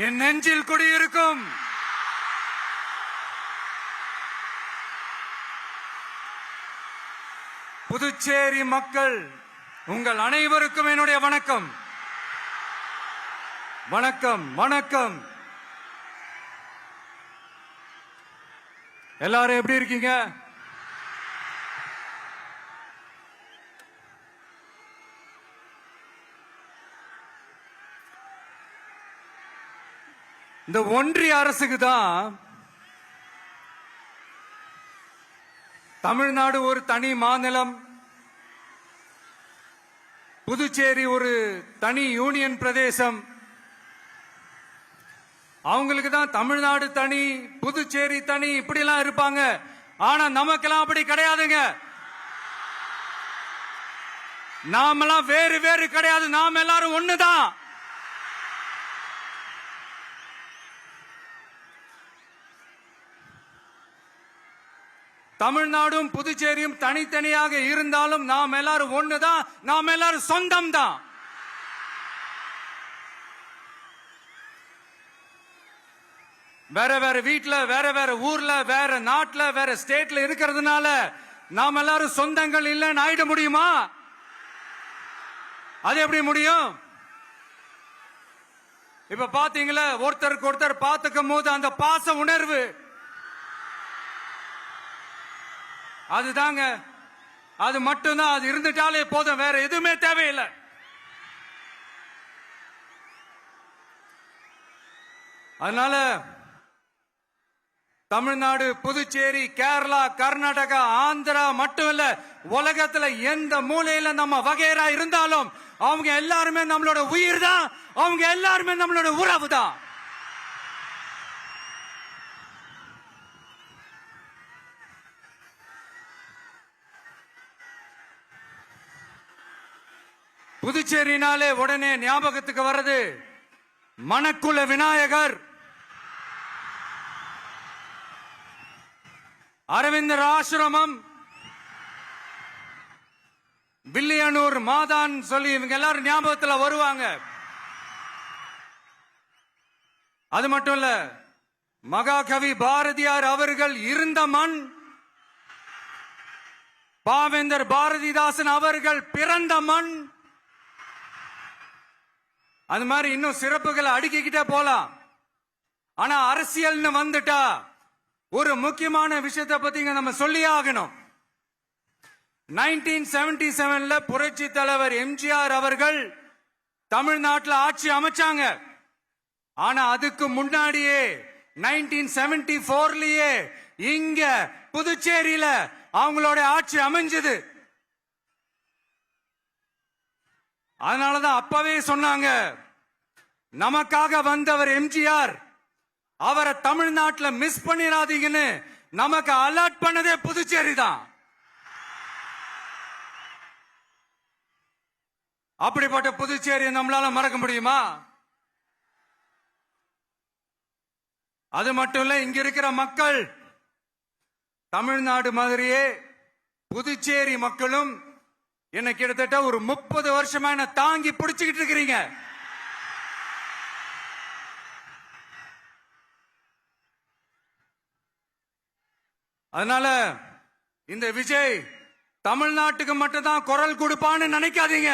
என் நெஞ்சில் குடியிருக்கும் புதுச்சேரி மக்கள் உங்கள் அனைவருக்கும் என்னுடைய வணக்கம். வணக்கம் வணக்கம். எல்லாரும் எப்படி இருக்கீங்க? இந்த ஒன்றிய அரசுக்கு தான் தமிழ்நாடு ஒரு தனி மாநிலம், புதுச்சேரி ஒரு தனி யூனியன் பிரதேசம். அவங்களுக்கு தான் தமிழ்நாடு தனி, புதுச்சேரி தனி, இப்படி எல்லாம் இருப்பாங்க. ஆனா நமக்கெல்லாம் அப்படி கிடையாதுங்க. நாமெல்லாம் வேறு வேறு கிடையாது. நாம் எல்லாரும் ஒண்ணுதான். தமிழ்நாடும் புதுச்சேரியும் தனித்தனியாக இருந்தாலும் நாம் எல்லாரும் ஒண்ணுதான். நாம் எல்லாரும் சொந்தம் தான். வேற வேற வீட்டுல, வேற வேற ஊர்ல, வேற நாட்டுல, வேற ஸ்டேட்ல இருக்கிறதுனால நாம் எல்லாரும் சொந்தங்கள் இல்லைன்னு ஆயிட முடியுமா? அது எப்படி முடியும்? இப்ப பாத்தீங்களா, ஒருத்தருக்கு ஒருத்தர் பார்த்துக்கும் போது அந்த பாச உணர்வு, அதுதாங்க, அது மட்டும்தான். அது இருந்துட்டாலே போதும், வேற எதுவுமே தேவையில்லை. அதனால தமிழ்நாடு, புதுச்சேரி, கேரளா, கர்நாடகா, ஆந்திரா மட்டும் இல்ல, உலகத்துல எந்த மூலையில நம்ம வகைரா இருந்தாலும் அவங்க எல்லாருமே நம்மளோட உயிர் தான். அவங்க எல்லாருமே நம்மளோட உறவு தான். புதுச்சேரினாலே உடனே ஞாபகத்துக்கு வர்றது மணக்குள விநாயகர், அரவிந்தர் ஆசிரமம், வில்லியனூர் மாதான் சொல்லி இவங்க எல்லாரும் ஞாபகத்தில் வருவாங்க. அது மட்டும் இல்ல, மகாகவி பாரதியார் அவர்கள் இருந்த மண், பாவேந்தர் பாரதிதாசன் அவர்கள் பிறந்த மண். அது மாதிரி இன்னும் சிறப்புகளை அடுக்கிக்கிட்டே போலாம். ஆனா அரசியல்னு வந்துட்டா ஒரு முக்கியமான விஷயத்தை பத்தி நம்ம சொல்லி ஆகணும். 1977ல புரட்சி தலைவர் எம்ஜிஆர் அவர்கள் தமிழ்நாட்டில் ஆட்சி அமைச்சாங்க. ஆனா அதுக்கு முன்னாடியே 1974லயே இங்க புதுச்சேரியில அவங்களோட ஆட்சி அமைஞ்சது. அதனாலதான் அப்பவே சொன்னாங்க, நமக்காக வந்தவர் எம்ஜிஆர், அவரை தமிழ்நாட்டில் மிஸ் பண்ணிடாதீங்கன்னு நமக்கு அலர்ட் பண்ணதே புதுச்சேரி தான். அப்படிப்பட்ட புதுச்சேரியை நம்மளால மறக்க முடியுமா? அது மட்டும் இல்ல, இங்க இருக்கிற மக்கள் தமிழ்நாடு மாதிரியே புதுச்சேரி மக்களும் என்ன கிட்டத்தட்ட ஒரு 30 வருஷமா என்ன தாங்கி பிடிச்சுக்கிட்டு இருக்கிறீங்க. அதனால இந்த விஜய் தமிழ்நாட்டுக்கு மட்டும்தான் குரல் கொடுப்பான்னு நினைக்காதீங்க.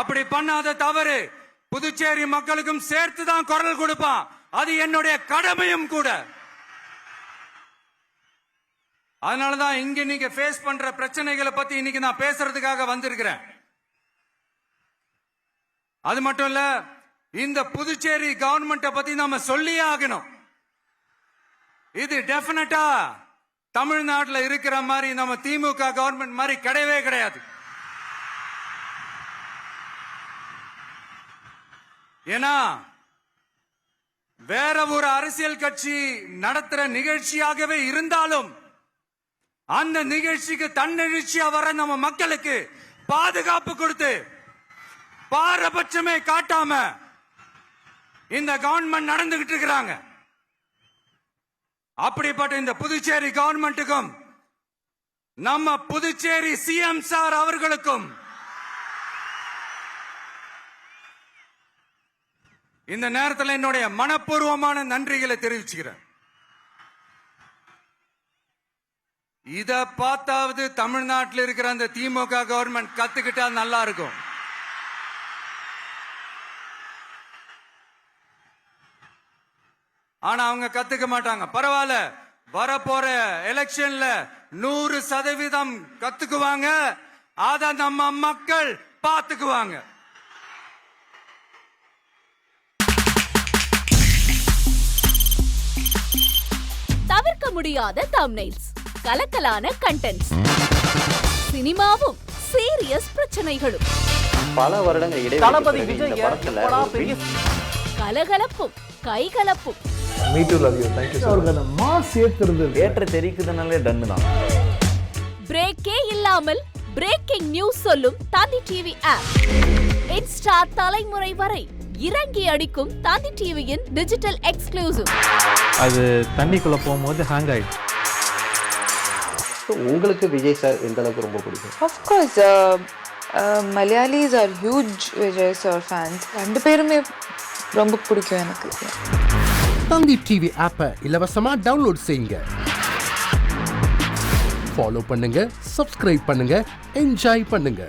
அப்படி பண்ணாத தவறு. புதுச்சேரி மக்களுக்கும் சேர்த்து தான் குரல் கொடுப்பான். அது என்னுடைய கடமையும் கூட. அதனாலதான் இங்க நீங்க ஃபேஸ் பண்ற பிரச்சனைகளை பத்தி இன்னைக்கு நான் பேசுறதுக்காக வந்திருக்கிறேன். அது மட்டும் இல்ல, இந்த புதுச்சேரி கவர்மெண்ட்டை பத்தி நாம சொல்லியே ஆகணும். இது டெஃபினட்டா தமிழ்நாட்டில் இருக்கிற மாதிரி நம்ம திமுக கவர்மெண்ட் மாதிரி கிடையவே கிடையாது. ஏன்னா வேற ஒரு அரசியல் கட்சி நடத்துற நிகழ்ச்சியாகவே இருந்தாலும் அந்த நிகழ்ச்சிக்கு தன்னெழுச்சியா வர நம்ம மக்களுக்கு பாதுகாப்பு கொடுத்து பாரபட்சமே காட்டாம இந்த கவர்மெண்ட் நடந்துகிட்டு இருக்கிறாங்க. அப்படிப்பட்ட இந்த புதுச்சேரி கவர்மெண்ட்டுக்கும் நம்ம புதுச்சேரி சிஎம் சார் அவர்களுக்கும் இந்த நேரத்தில் என்னுடைய மனப்பூர்வமான நன்றிகளை தெரிவிச்சுக்கிறேன். இத பார்த்தாவது தமிழ்நாட்டில் இருக்கிற அந்த திமுக கவர்மெண்ட் கத்துக்கிட்டா நல்லா இருக்கும். ஆனா அவங்க கத்துக்க மாட்டாங்க. பரவாயில்ல, வரப்போற எலெக்ஷன்ல 100% கத்துக்குவாங்க. அத நம்ம மக்கள் பார்த்துக்குவாங்க. தவிர்க்க முடியாத தம்ப்நெயில்ஸ், கலக்கலான கண்டென்ட்ஸ், சினிமாவும் சீரியஸ் பிரச்சனைகளும், பல வருடங்கள் இடைவெளி கலகலப்பும் கைகலப்பும், ஏற்ற தெரிக்குதுனாலே டன்னு தான். பிரேக்கே இல்லாமல் பிரேக்கிங் நியூஸ் சொல்லும் தந்தி டிவி ஆப். இன்ஸ்டா தலைமுறை வரை இறங்கி அடிக்கும் தந்தி டிவியின் டிஜிட்டல் எக்ஸ்க்ளூசிவ். அது தண்ணிக்குள்ள போகும்போது ஹேங் ஆயிடுச்சு. உங்களுக்கு விஜய் சார் எந்த அளவுக்கு ரொம்ப பிடிக்கும்? Of course, Malayalis are huge Vijay sir fans. ரெண்டு பேருமே ரொம்ப பிடிக்கும் எனக்கு. தந்தி டிவி ஆப்பை இலவசமா டவுன்லோட் செய்யுங்க. ஃபாலோ பண்ணுங்க, சப்ஸ்கிரைப் பண்ணுங்க, என்ஜாய் பண்ணுங்க.